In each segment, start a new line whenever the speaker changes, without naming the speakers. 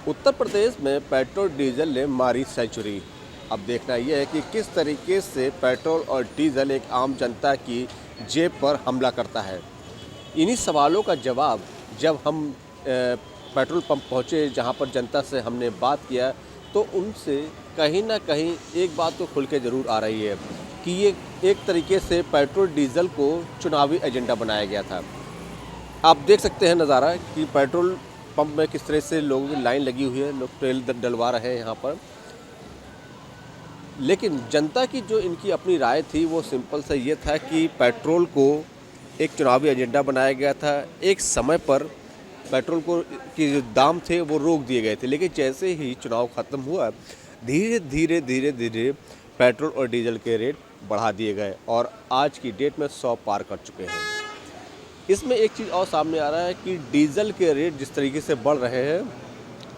उत्तर प्रदेश में petrol diesel ने मारी सेंचुरी। अब देखना यह है कि किस तरीके से पेट्रोल और डीजल एक आम जनता की जेब पर हमला करता है। इन्हीं सवालों का जवाब जब हम पेट्रोल पंप पहुंचे, जहां पर जनता से हमने बात किया, तो उनसे कहीं ना कहीं एक बात तो खुल के ज़रूर आ रही है कि ये एक तरीके से पेट्रोल डीजल को चुनावी एजेंडा बनाया गया था। आप देख सकते हैं नज़ारा कि पेट्रोल पंप में किस तरह से लोगों की लाइन लगी हुई है, लोग तेल डलवा रहे हैं यहाँ पर। लेकिन जनता की जो इनकी अपनी राय थी वो सिंपल सा ये था कि पेट्रोल को एक चुनावी एजेंडा बनाया गया था। एक समय पर पेट्रोल को के जो दाम थे वो रोक दिए गए थे, लेकिन जैसे ही चुनाव ख़त्म हुआ धीरे धीरे पेट्रोल और डीजल के रेट बढ़ा दिए गए और आज की डेट में 100 पार कर चुके हैं। इसमें एक चीज़ और सामने आ रहा है कि डीजल के रेट जिस तरीके से बढ़ रहे हैं,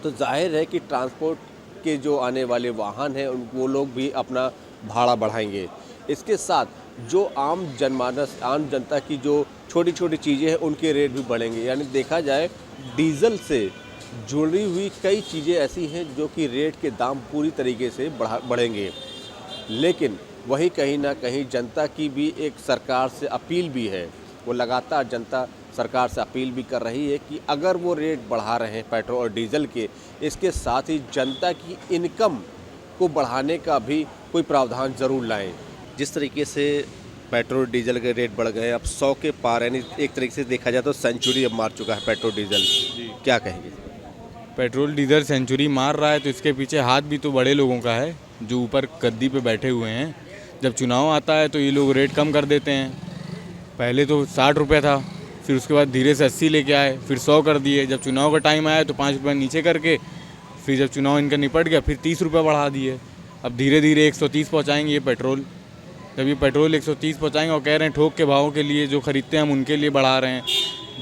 तो जाहिर है कि ट्रांसपोर्ट के जो आने वाले वाहन हैं वो लोग भी अपना भाड़ा बढ़ाएंगे। इसके साथ जो आम जनमानस, आम जनता की जो छोटी छोटी चीज़ें हैं उनके रेट भी बढ़ेंगे। यानी देखा जाए डीजल से जुड़ी हुई कई चीज़ें ऐसी हैं जो कि रेट के दाम पूरी तरीके से बढ़ेंगे। लेकिन वही कहीं ना कहीं जनता की भी एक सरकार से अपील भी है। वो लगातार जनता सरकार से अपील भी कर रही है कि अगर वो रेट बढ़ा रहे हैं पेट्रोल और डीजल के, इसके साथ ही जनता की इनकम को बढ़ाने का भी कोई प्रावधान ज़रूर लाएं। जिस तरीके से पेट्रोल डीजल के रेट बढ़ गए, अब 100 के पार, यानी एक तरीके से देखा जाए तो सेंचुरी अब मार चुका है पेट्रोल डीजल। क्या कहेंगे?
पेट्रोल डीजल सेंचुरी मार रहा है तो इसके पीछे हाथ भी तो बड़े लोगों का है जो ऊपर गद्दी पे बैठे हुए हैं। जब चुनाव आता है तो ये लोग रेट कम कर देते हैं। पहले तो 60 रुपये था, फिर उसके बाद धीरे से 80 लेके आए, फिर 100 कर दिए। जब चुनाव का टाइम आया तो 5 रुपये नीचे करके फिर जब चुनाव इनका निपट गया फिर 30 रुपये बढ़ा दिए। अब धीरे धीरे 130 पहुँचाएंगे ये पेट्रोल। जब ये पेट्रोल 130 पहुँचाएंगे और कह रहे हैं ठोक के भावों के लिए जो खरीदते हैं हम उनके लिए बढ़ा रहे हैं।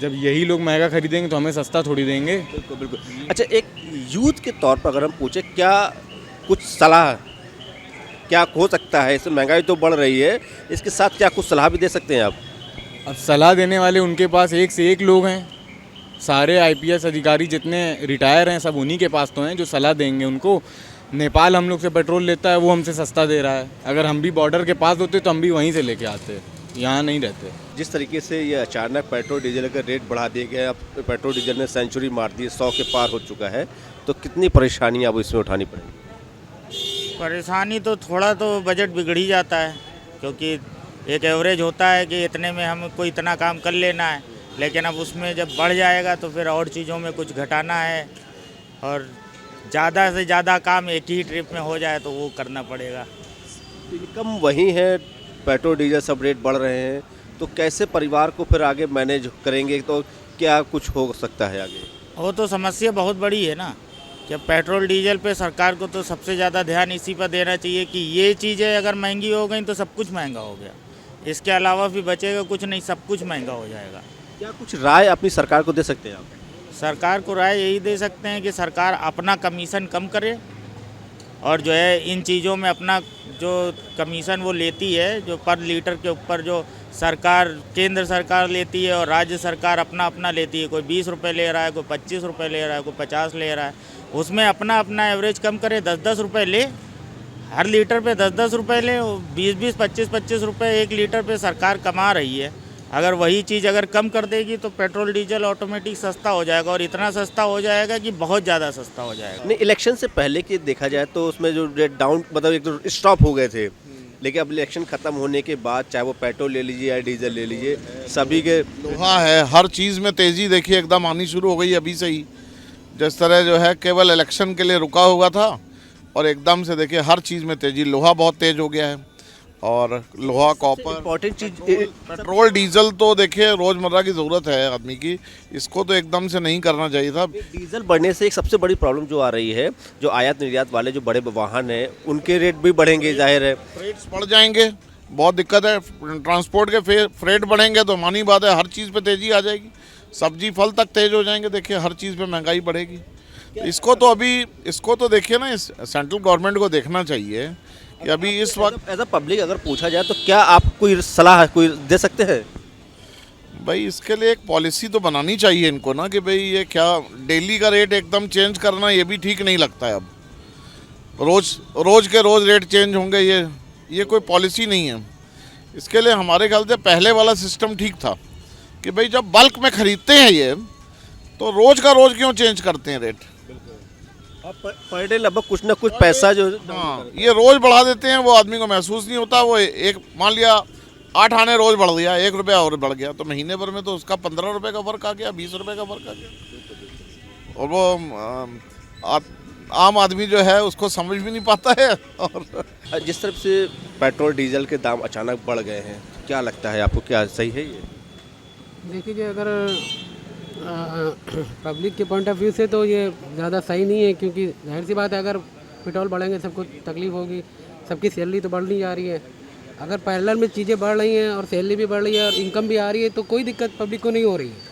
जब यही लोग महंगा खरीदेंगे तो हमें सस्ता थोड़ी देंगे।
बिल्कुल बिल्कुल। अच्छा, एक यूथ के तौर पर अगर हम पूछे, क्या कुछ सलाह क्या हो सकता है? इसमें महंगाई तो बढ़ रही है, इसके साथ क्या कुछ सलाह भी दे सकते हैं आप?
अब सलाह देने वाले उनके पास एक से एक लोग हैं। सारे आईपीएस अधिकारी जितने रिटायर हैं सब उन्हीं के पास तो हैं जो सलाह देंगे उनको। नेपाल हम लोग से पेट्रोल लेता है, वो हमसे सस्ता दे रहा है। अगर हम भी बॉर्डर के पास होते तो हम भी वहीं से लेके आते, यहाँ नहीं रहते।
जिस तरीके से ये अचानक पेट्रोल डीजल का रेट बढ़ा दिए गए, अब पेट्रोल डीजल ने सेंचुरी मार दी, 100 के पार हो चुका है, तो कितनी परेशानी अब इसमें उठानी पड़ेगी?
परेशानी तो थोड़ा तो बजट बिगड़ ही जाता है, क्योंकि एक एवरेज होता है कि इतने में हमको इतना काम कर लेना है, लेकिन अब उसमें जब बढ़ जाएगा तो फिर और चीज़ों में कुछ घटाना है और ज़्यादा से ज़्यादा काम एक ही ट्रिप में हो जाए तो वो करना पड़ेगा।
इनकम वही है, पेट्रोल डीजल सब रेट बढ़ रहे हैं, तो कैसे परिवार को फिर आगे मैनेज करेंगे? तो क्या कुछ हो सकता है आगे?
वो तो समस्या बहुत बड़ी है ना कि पेट्रोल डीजल पे सरकार को तो सबसे ज़्यादा ध्यान इसी पर देना चाहिए कि ये चीज़ें अगर महंगी हो गई तो सब कुछ महंगा हो गया, इसके अलावा भी बचेगा कुछ नहीं, सब कुछ महंगा हो जाएगा।
क्या कुछ राय अपनी सरकार को दे सकते हैं आप?
सरकार को राय यही दे सकते हैं कि सरकार अपना कमीशन कम करे और जो है इन चीज़ों में अपना जो कमीशन वो लेती है, जो पर लीटर के ऊपर जो सरकार, केंद्र सरकार लेती है और राज्य सरकार अपना अपना लेती है। कोई 20 रुपये ले रहा है, कोई 25 रुपये ले रहा है, कोई 50 ले रहा है, उसमें अपना अपना एवरेज कम करे। 10-10 रुपये ले, हर लीटर पे 10-10 रुपये ले, 20-20, 25-25 रुपये 1 लीटर पे सरकार कमा रही है। अगर वही चीज़ अगर कम कर देगी तो पेट्रोल डीजल ऑटोमेटिक सस्ता हो जाएगा और इतना सस्ता हो जाएगा कि बहुत ज़्यादा सस्ता हो जाएगा।
नहीं, इलेक्शन से पहले की देखा जाए तो उसमें जो रेट डाउन, मतलब एक तो स्टॉप हो गए थे, लेकिन अब इलेक्शन खत्म होने के बाद चाहे वो पेट्रोल ले लीजिए या डीजल ले लीजिए, सभी के
लोहा है, हर चीज़ में तेज़ी देखिए एकदम आनी शुरू हो गई अभी से ही। जिस तरह जो है केवल इलेक्शन के लिए रुका हुआ था और एकदम से देखिए हर चीज़ में तेज़ी। लोहा बहुत तेज़ हो गया है और लोहा, कॉपर,
इम्पोर्टेंट चीज़
पेट्रोल डीजल तो देखिए रोज़मर्रा की ज़रूरत है आदमी की, इसको तो एकदम से नहीं करना चाहिए था।
डीजल बढ़ने से एक सबसे बड़ी प्रॉब्लम जो आ रही है, जो आयात निर्यात वाले जो बड़े वाहन हैं उनके रेट भी बढ़ेंगे, जाहिर है
फ्रेट्स बढ़ जाएंगे, बहुत दिक्कत है। ट्रांसपोर्ट के फ्रेट बढ़ेंगे तो मानी बात है हर चीज़ पे तेज़ी आ जाएगी, सब्जी फल तक तेज़ हो जाएंगे। देखिए हर चीज़ पे महंगाई बढ़ेगी। इसको तो देखिए ना, इस सेंट्रल गवर्नमेंट को देखना चाहिए कि अभी इस वक्त
एज अ पब्लिक अगर पूछा जाए तो क्या आप कोई सलाह कोई दे सकते हैं?
भाई इसके लिए एक पॉलिसी तो बनानी चाहिए इनको ना, कि भाई ये क्या डेली का रेट एकदम चेंज करना, ये भी ठीक नहीं लगता है। अब रोज के रोज रेट चेंज होंगे, ये कोई पॉलिसी नहीं है। इसके लिए हमारे ख्याल से पहले वाला सिस्टम ठीक था कि भाई जब बल्क में खरीदते हैं ये, तो रोज का रोज क्यों चेंज करते हैं रेट।
पर डे लगभग कुछ ना कुछ पैसा जो
हाँ, ये रोज बढ़ा देते हैं, वो आदमी को महसूस नहीं होता। वो एक मान लिया 8 आने रोज बढ़ दिया, 1 रुपया और बढ़ गया, तो महीने भर में तो उसका 15 रुपये का फर्क आ गया, 20 रुपये का फर्क आ गया। और वो आम आदमी जो है उसको समझ भी नहीं पाता है। और
जिस तरफ से पेट्रोल डीजल के दाम अचानक बढ़ गए हैं, क्या लगता है आपको, क्या सही है ये?
देखिए, अगर पब्लिक के पॉइंट ऑफ व्यू से तो ये ज़्यादा सही नहीं है, क्योंकि जाहिर सी बात है अगर पेट्रोल बढ़ेंगे सबको तकलीफ होगी, सबकी सैलरी तो बढ़नी जा रही है। अगर पैरेलल में चीज़ें बढ़ रही हैं और सैलरी भी बढ़ रही है और इनकम भी आ रही है, तो कोई दिक्कत पब्लिक को नहीं हो रही है।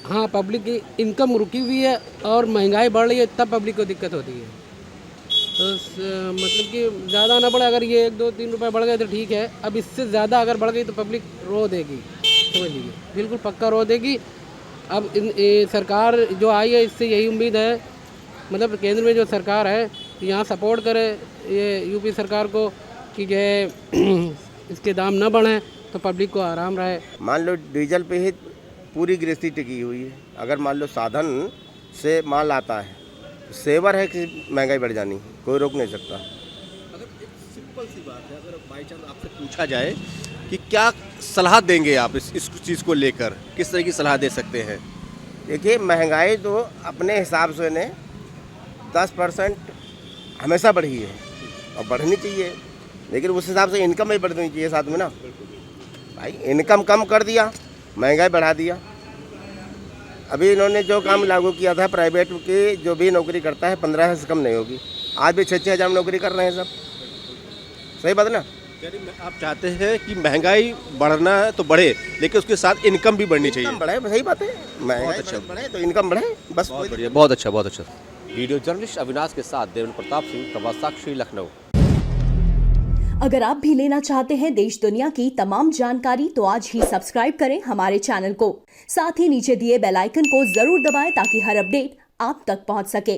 हाँ, पब्लिक की इनकम रुकी हुई है और महंगाई बढ़ रही है, तब पब्लिक को दिक्कत होती है। तो मतलब कि ज़्यादा ना बढ़े, अगर ये 1, 2, 3 रुपये बढ़ गए तो ठीक है। अब इससे ज़्यादा अगर बढ़ गई तो पब्लिक रो देगी, समझ लीजिए, बिल्कुल पक्का रो देगी। अब सरकार जो आई है, इससे यही उम्मीद है, मतलब केंद्र में जो सरकार है यहाँ सपोर्ट करे ये यूपी सरकार को कि जो है इसके दाम न बढ़ें तो पब्लिक को आराम रहे।
मान लो डीजल पे ही पूरी गृहस्थी टिकी हुई है। अगर मान लो साधन से माल आता है, सेवर है कि महंगाई बढ़ जानी, कोई रोक नहीं सकता।
अगर एक सिंपल सी बात है, अगर बाई चांस आपसे पूछा जाए कि क्या सलाह देंगे आप इस चीज़ को लेकर, किस तरह की सलाह दे सकते हैं?
देखिए, महंगाई तो अपने हिसाब से ने 10% हमेशा बढ़ी है और बढ़नी चाहिए, लेकिन उस हिसाब से इनकम भी बढ़नी चाहिए साथ में ना। भाई इनकम कम कर दिया, महंगाई बढ़ा दिया। अभी इन्होंने जो काम लागू किया था प्राइवेट की, जो भी नौकरी करता है 15 से कम नहीं होगी। आज भी 6-6 हज़ार नौकरी कर रहे हैं सब। सही बात ना?
यानी आप चाहते हैं कि महंगाई बढ़ना है तो बढ़े, लेकिन उसके साथ इनकम भी बढ़नी चाहिए।
इनकम बढ़े, सही बात है। महंगाई
अच्छा।
बढ़े तो इनकम बढ़े, बस।
बहुत बढ़िया, बहुत अच्छा, बहुत अच्छा। वीडियो जर्नलिस्ट अविनाश के साथ देवेंद्र प्रताप सिंह, प्रभात साक्षी, लखनऊ।
अगर आप भी लेना चाहते हैं देश दुनिया की तमाम जानकारी, तो आज ही सब्सक्राइब करें हमारे चैनल को। साथ ही नीचे दिए बेल आइकन को जरूर दबाएं ताकि हर अपडेट आप तक पहुंच सके।